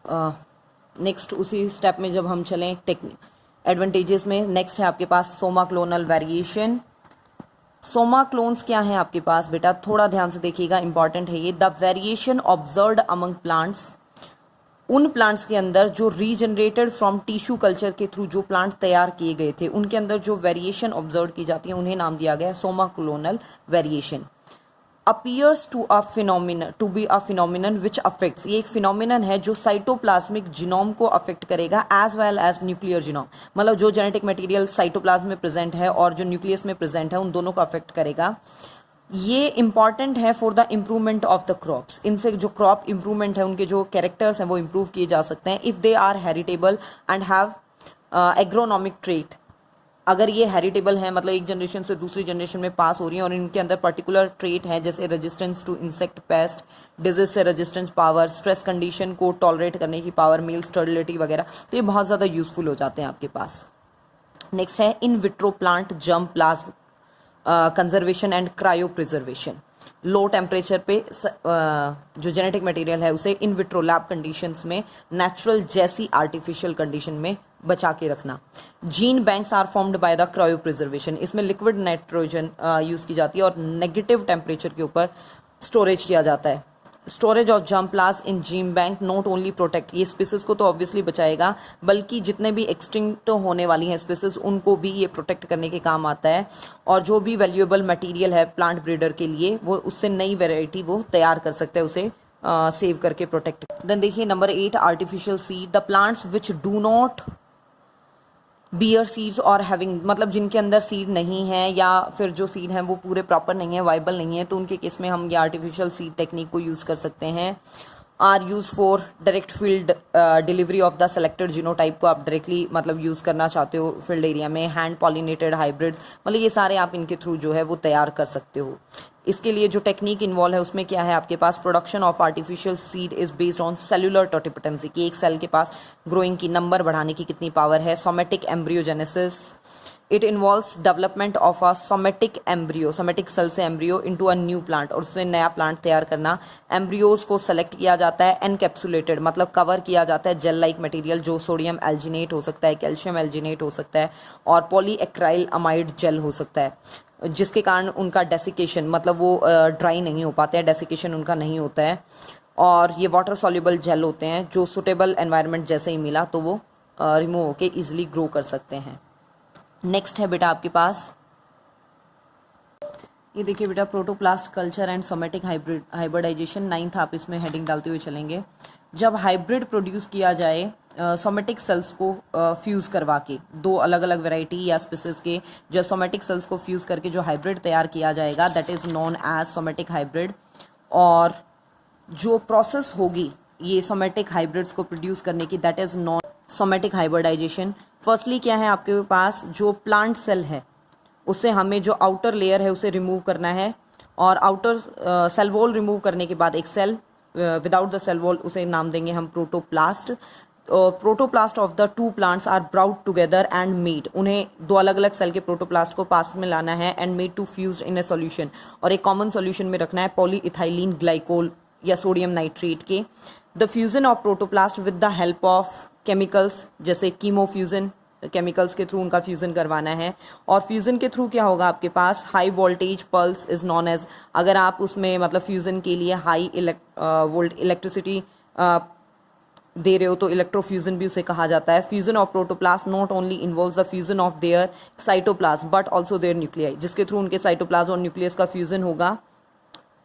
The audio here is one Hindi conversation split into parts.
नेक्स्ट उसी स्टेप में जब हम चलें टेक्निक एडवांटेजेस में, नेक्स्ट है आपके पास soma clonal variation. Soma clones क्या है आपके पास बेटा, थोड़ा ध्यान से देखिएगा, इंपॉर्टेंट है ये। The variation observed among plants, उन प्लांट्स के अंदर जो रीजनरेटेड फ्रॉम टिश्यू कल्चर के थ्रू जो प्लांट तैयार किए गए थे, उनके अंदर जो वेरिएशन ऑब्जर्व की जाती है उन्हें नाम दिया गया है Soma clonal variation. Appears to a phenomenon, to be a phenomenon which affects, ये एक फिनोमिनन है जो साइटोप्लाज्मिक जीनोम को अफेक्ट करेगा as well as nuclear genome, मतलब जो जेनेटिक मटेरियल साइटोप्लाज्म में प्रेजेंट है और जो न्यूक्लियस में प्रेजेंट है उन दोनों को अफेक्ट करेगा। ये इंपॉर्टेंट है for the improvement of the crops, इनसे जो क्रॉप इंप्रूवमेंट है, उनके जो कैरेक्टर्स हैं वो इंप्रूव किए जा सकते हैं if they are heritable and have agronomic trait. अगर ये हेरिटेबल है, मतलब एक जनरेशन से दूसरी जनरेशन में पास हो रही है और इनके अंदर पर्टिकुलर ट्रेट है, जैसे resistance to insect pest, disease से रेजिस्टेंस पावर, स्ट्रेस कंडीशन को टॉलरेट करने की पावर, मेल स्टर्डिलिटी वगैरह, तो ये बहुत ज़्यादा यूजफुल हो जाते हैं आपके पास। नेक्स्ट है in vitro plant germplasm conservation and cryopreservation. Low temperature पे जो जेनेटिक मटेरियल है उसे इन विट्रो लैब कंडीशंस में नेचुरल जैसी आर्टिफिशियल कंडीशन में बचा के रखना। Gene banks are formed by the cryopreservation, इसमें लिक्विड नाइट्रोजन यूज़ की जाती है और नेगेटिव टेम्परेचर के ऊपर स्टोरेज किया जाता है। Storage of germplasm in gene bank not only protect, ये स्पीसीज को तो ऑब्वियसली बचाएगा, बल्कि जितने भी एक्सटिंक्ट होने वाली हैं स्पीसीज उनको भी ये प्रोटेक्ट करने के काम आता है। और जो भी वैल्यूएबल मटेरियल है प्लांट ब्रीडर के लिए, वो उससे नई वेराइटी वो तैयार कर सकते हैं, उसे सेव करके प्रोटेक्ट। देन देखिए number 8 artificial seed, the plants which do not bear seeds और हैविंग, मतलब जिनके अंदर सीड नहीं है या फिर जो सीड हैं वो पूरे प्रॉपर नहीं है, वाइबल नहीं है, तो उनके केस में हम ये आर्टिफिशियल सीड टेक्निक को यूज़ कर सकते हैं। Are use for direct field delivery of the selected genotype को आप डायरेक्टली मतलब यूज़ करना चाहते हो फील्ड एरिया में। हैंड पॉलिनेटेड हाइब्रिड्स, मतलब ये सारे आप इनके थ्रू जो है वो तैयार कर सकते हो। इसके लिए जो टेक्निक इन्वॉल्व है उसमें क्या है आपके पास, production of artificial seed is based on cellular totipotency, कि एक सेल के पास ग्रोइंग की नंबर बढ़ाने की कितनी पावर है। Somatic embryogenesis, it involves development of a somatic embryo, somatic cell से embryo into a new plant, और उससे नया प्लांट तैयार करना। एम्ब्रियोज को सेलेक्ट किया जाता है, एनकैप्सुलेटेड मतलब कवर किया जाता है जेल लाइक मटेरियल, जो सोडियम एल्जिनेट हो सकता है, कैल्शियम एल्जिनेट हो सकता है और पॉलीएक्राइल अमाइड जेल हो सकता है, जिसके कारण उनका डेसिकेशन मतलब वो ड्राई नहीं हो पाते हैं, डेसिकेशन उनका नहीं होता है। और ये वाटर सॉल्युबल जेल होते हैं जो सुटेबल एनवायरनमेंट जैसे ही मिला तो वो रिमूव होके इजीली ग्रो कर सकते हैं। नेक्स्ट है बेटा आपके पास, ये देखिए बेटा protoplast culture and somatic hybridization, 9th आप इसमें हेडिंग डालते हुए चलेंगे। जब हाइब्रिड प्रोड्यूस किया जाए सोमेटिक सेल्स को फ्यूज़ करवा के, दो अलग अलग वैरायटी या स्पीसीज के जब सोमेटिक सेल्स को फ्यूज़ करके जो हाइब्रिड तैयार किया जाएगा that is known as somatic hybrid. और जो प्रोसेस होगी ये सोमेटिक हाइब्रिड्स को प्रोड्यूस करने की that is known somatic hybridization. Firstly क्या है आपके पास, जो प्लांट सेल है उससे हमें जो आउटर लेयर है उसे रिमूव करना है, और आउटर सेल वॉल रिमूव करने के बाद एक cell without the cell wall, उसे नाम देंगे हम protoplast. Protoplast of the two plants are brought together and made, उन्हें दो अलग अलग सेल के प्रोटोप्लास्ट को पास में लाना है and made to fused in a solution, और एक कॉमन सॉल्यूशन में रखना है पॉलीइथाइलिन ग्लाइकोल या सोडियम नाइट्रेट के। The fusion of protoplast with the help of chemicals, जैसे कीमो फ्यूजन, केमिकल्स के थ्रू उनका फ्यूजन करवाना है। और फ्यूजन के थ्रू क्या होगा आपके पास, high voltage pulse is known as, अगर आप उसमें मतलब फ्यूजन के लिए हाई वोल्ट इलेक्ट्रिसिटी दे रहे हो तो इलेक्ट्रोफ्यूजन भी उसे कहा जाता है। Fusion of protoplast not only involves the fusion of their cytoplasm but also their nuclei, जिसके थ्रू उनके साइटोप्लाज्म और न्यूक्लियस का फ्यूजन होगा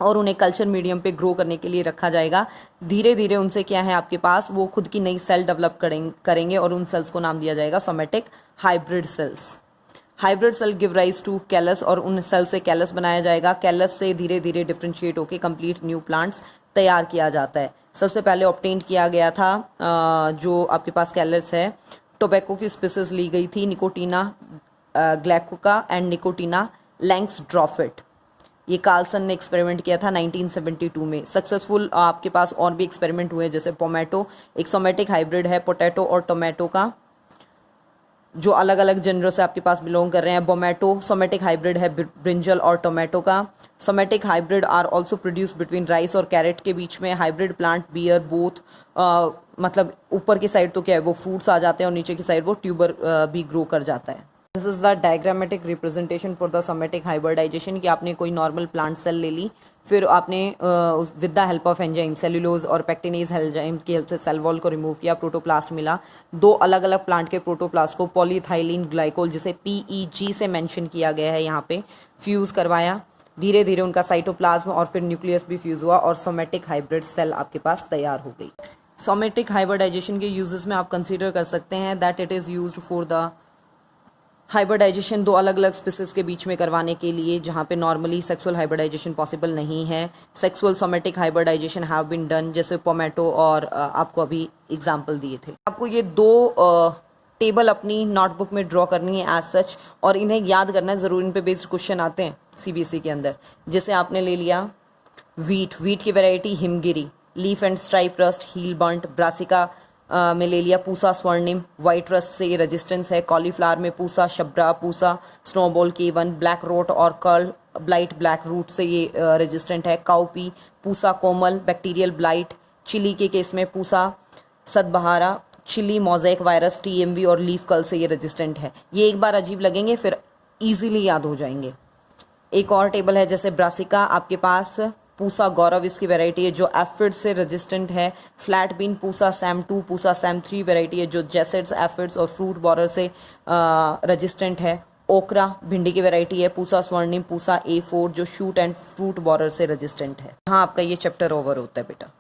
और उन्हें कल्चर मीडियम पे ग्रो करने के लिए रखा जाएगा। धीरे धीरे उनसे क्या है आपके पास, वो खुद की नई सेल डेवलप करेंगे और उन सेल्स को नाम दिया जाएगा somatic hybrid cells. Hybrid cell give rise to callus, और उन सेल से कैलस बनाया जाएगा। कैलस से धीरे धीरे डिफ्रेंशिएट होकर कंप्लीट न्यू प्लांट्स तैयार किया जाता है। सबसे पहले ऑब्टेन किया गया था जो आपके पास कैलस है, टोबैको की स्पीसीज ली गई थी, निकोटीना ग्लैकोका एंड निकोटीना लैंग्सड्रॉफिट। ये कार्लसन ने एक्सपेरिमेंट किया था 1972 में। सक्सेसफुल आपके पास और भी एक्सपेरिमेंट हुए, जैसे पोमैटो एक सोमेटिक हाइब्रिड है पोटैटो और टोमेटो का, जो अलग अलग जेनर से आपके पास बिलोंग कर रहे हैं। बोमेटो सोमेटिक हाइब्रिड है ब्रिंजल और टोमेटो का। Somatic hybrid are also produce between rice और कैरेट के बीच में। हाइब्रिड प्लांट बियर बोथ मतलब ऊपर की साइड तो क्या है वो फ्रूट्स आ जाते हैं और नीचे की साइड वो ट्यूबर भी ग्रो कर जाता है। This is the diagrammatic representation for the somatic hybridization कि आपने कोई नॉर्मल प्लांट सेल ले ली, फिर आपने with the help of enzyme cellulose और पैक्टिनेज एंजाइम की हेल्प से सेल वॉल को रिमूव किया, प्रोटोप्लास्ट मिला। दो अलग अलग प्लांट के प्रोटोप्लास्ट को पॉलीथाइलिन ग्लाइकोल जिसे PEG से मेंशन किया गया है यहाँ पे फ्यूज करवाया। धीरे धीरे उनका साइटोप्लाज्म और फिर न्यूक्लियस भी फ्यूज हुआ और सोमेटिक हाइब्रिड सेल आपके पास तैयार हो गई। सोमेटिक हाइब्रिडाइजेशन के यूजेस में आप कंसीडर कर सकते हैं that it is used for the hybridization दो अलग अलग स्पीसीज के बीच में करवाने के लिए, जहाँ पे नॉर्मली सेक्सुअल हाइब्रिडाइजेशन पॉसिबल नहीं है। Sexual somatic hybridization have been done, जैसे पोमेटो और आपको अभी एग्जांपल दिए थे। आपको ये दो टेबल अपनी नोटबुक में ड्रॉ करनी है एज सच, और इन्हें याद करना है ज़रूर। इन पे बेस्ड क्वेश्चन आते हैं CBSE के अंदर। जैसे आपने ले लिया वीट की variety Himgiri, leaf and stripe rust, hill bunt, brassica में ले लिया पूसा स्वर्णिम, वाइट रस्ट से ये रेजिस्टेंस है। कॉलीफ्लावर में Pusa Shubhra, Pusa snowball K1, black rot और कर्ल ब्लाइट ब्लैक रूट से ये रेजिस्टेंट है। Cowpea, Pusa Komal, bacterial blight. Chilli के केस में Pusa Sadabahar, chilli mosaic virus TMV और लीफ कर्ल से ये रेजिस्टेंट है। ये एक बार अजीब लगेंगे फिर इजीली याद हो जाएंगे। एक और टेबल है जैसे ब्रासिका आपके पास पूसा गौरव इसकी वैरायटी है जो एफिड से रेजिस्टेंट है। Flat bean Pusa Sam 2, Pusa Sam 3 variety है जो जेसिड्स, एफिड्स और फ्रूट बॉरर से रेजिस्टेंट है। ओकरा भिंडी की वैरायटी है। पूसा स्वर्णिम, पूसा A4 जो शूट एंड फ्रूट बॉरर से रेजिस्टेंट है। हाँ, आपका ये चैप्टर ओवर होता है बेटा।